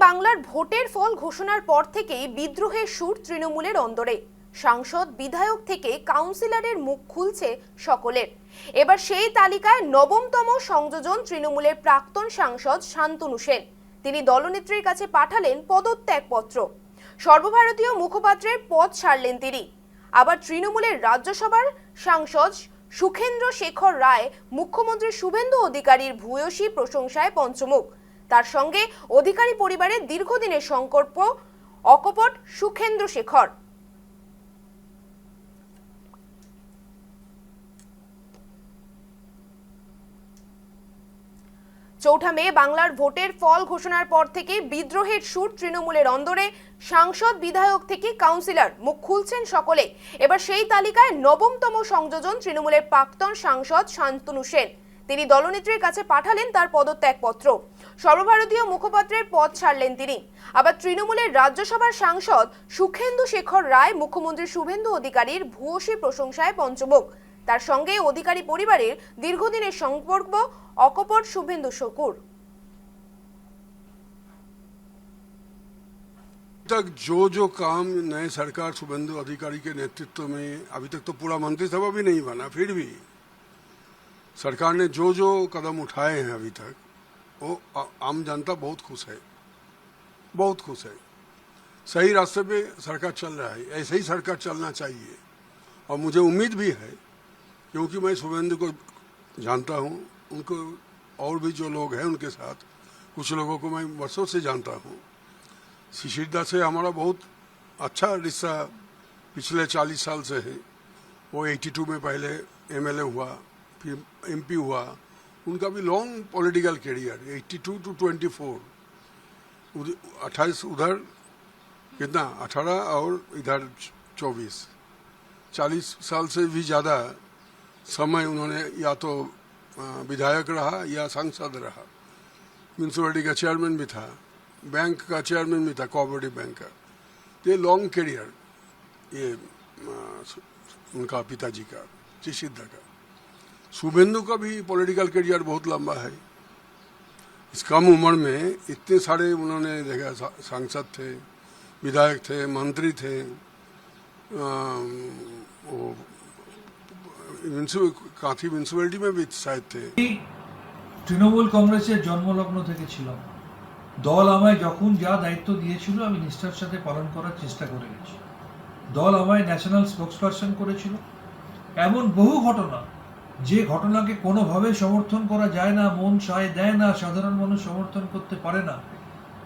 বাংলার ভোটের ফল ঘোষণার পর থেকেই বিদ্রোহের সুর তৃণমূলের অন্দরে। সাংসদ বিধায়ক থেকে কাউন্সিলরের মুখ খুলছে সকলের। এবার সেই তালিকায় নবমতম সংযোজন তৃণমূলের প্রাক্তন সাংসদ শান্তনু সেন। তিনি দলনেত্রীর কাছে পাঠালেন পদত্যাগপত্র। সর্বভারতীয় মুখপাত্রের পদ ছাড়লেন তিনি। আবার তৃণমূলের রাজ্যসভার সাংসদ সুখেন্দ্র শেখর রায় মুখ্যমন্ত্রী শুভেন্দু অধিকারীর ভূয়সী প্রশংসায় পঞ্চমুখ। তার সঙ্গে অধিকারী পরিবারের দীর্ঘদিনের সম্পর্ক অকপট সুখেন্দ্র শেখর। চৌঠা মে বাংলার ভোটের ফল ঘোষণার পর থেকে বিদ্রোহের সুর তৃণমূলের অন্দরে। সাংসদ বিধায়ক থেকে কাউন্সিলর মুখ খুলছেন সকলে। এবার সেই তালিকায় নবমতম সংযোজন তৃণমূলের প্রাক্তন সাংসদ শান্তনু সেন। তিনি দলনেত্রীর কাছে পাঠালেন তার পদত্যাগপত্র। সর্বভারতীয় মুখপাত্রের পদ ছাড়লেন তিনি। আবার তৃণমূলের রাজ্যসভার সাংসদ সুখেন্দু শেখর রায় মুখ্যমন্ত্রী শুভেন্দু অধিকারীর ভূয়সী প্রশংসায় পঞ্চমুখ। তার সঙ্গে অধিকারী পরিবারের দীর্ঘদিনের সম্পর্ক অকপট শুভেন্দু শেখর। तक जो काम नए सरकार शुभेंदु अधिकारी के नेतृत्व में, अभी तक तो पूरा मंत्रिसभा भी नहीं बना, फिर भी सरकार ने जो कदम उठाए हैं अभी तक, वो आम जनता बहुत खुश है, बहुत खुश है। सही रास्ते पे सरकार चल रहा है, ऐसे ही सरकार चलना चाहिए। और मुझे उम्मीद भी है, क्योंकि मैं शुभेंदु को जानता हूँ, उनको और भी जो लोग हैं उनके साथ, कुछ लोगों को मैं वर्षों से जानता हूँ। शिशिरदा से हमारा बहुत अच्छा रिश्ता पिछले 40 साल से है। वो 82 में पहले एमएलए हुआ, फिर एमपी हुआ। उनका भी लॉन्ग पॉलिटिकल करियर, 82 to 24, 28 उधर कितना 18 और इधर 24, 40 साल से भी ज़्यादा समय उन्होंने या तो विधायक रहा या सांसद रहा। म्यूनसिपलिटी का चेयरमैन भी था, बैंक का चेयरमैन भी था, कोऑपरेटिव बैंक का। तो ये लॉन्ग करियर ये उनका पिताजी का, शिशिरदा का। शुभेंदु का भी पॉलिटिकल करियर बहुत लंबा है। इस कम उम्र में इतने सारे उन्होंने देखा, सांसद थे, विधायक थे, मंत्री थे, काफी म्यूनसिपलिटी में भी शायद थे। তৃণমূল কংগ্রেসের জন্মলগ্ন থেকে ছিলাম। দল আমায় যখন যা দায়িত্ব দিয়েছিল আমি নিষ্ঠার সাথে পালন করার চেষ্টা করে গেছি। দল আমায় ন্যাশনাল স্পোকসপারসন করেছিল। এমন বহু ঘটনা, যে ঘটনাকে কোনোভাবে সমর্থন করা যায় না, মন সায় দেয় না, সাধারণ মানুষ সমর্থন করতে পারে না,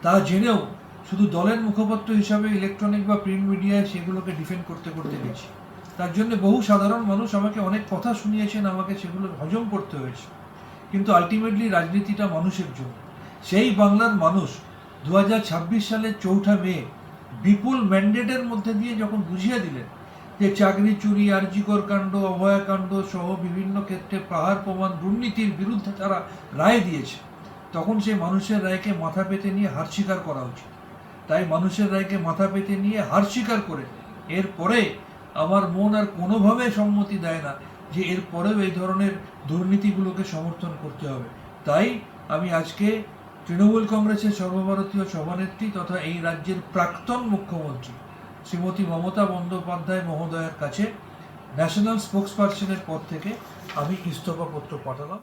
তা জেনেও শুধু দলের মুখপাত্র হিসাবে ইলেকট্রনিক বা প্রিন্ট মিডিয়ায় সেগুলোকে ডিফেন্ড করতে গেছি। তার জন্য বহু সাধারণ মানুষ আমাকে অনেক কথা শুনিয়েছেন, আমাকে সেগুলো হজম করতে হয়েছে। কিন্তু আলটিমেটলি রাজনীতিটা মানুষের জন্য। সেই বাংলার মানুষ 2026 সালের 4 মে বিপুল ম্যান্ডেটের মধ্যে দিয়ে যখন বুঝিয়ে দিলেন যে চাকরি চুরি, আরজিকর কাণ্ড, অভয়াকাণ্ড সহ বিভিন্ন ক্ষেত্রে পাহাড় প্রমাণ দুর্নীতির বিরুদ্ধে তারা রায় দিয়েছে, তখন সেই মানুষের রায়কে মাথা পেতে নিয়ে হার স্বীকার করা উচিত। তাই মানুষের রায়কে মাথা পেতে নিয়ে হার স্বীকার করে এরপরে আমার মন আর কোনোভাবে সম্মতি দেয় না যে এরপরেও এই ধরনের দুর্নীতিগুলোকে সমর্থন করতে হবে। তাই আমি আজকে তৃণমূল কংগ্রেসের সর্বভারতীয় সভানেত্রী তথা এই রাজ্যের প্রাক্তন মুখ্যমন্ত্রী শ্রীমতী মমতা বন্দ্যোপাধ্যায় মহোদয়ের কাছে ন্যাশনাল স্পোকসপারসনের পদ থেকে আমি ইস্তফাপত্র পাঠালাম।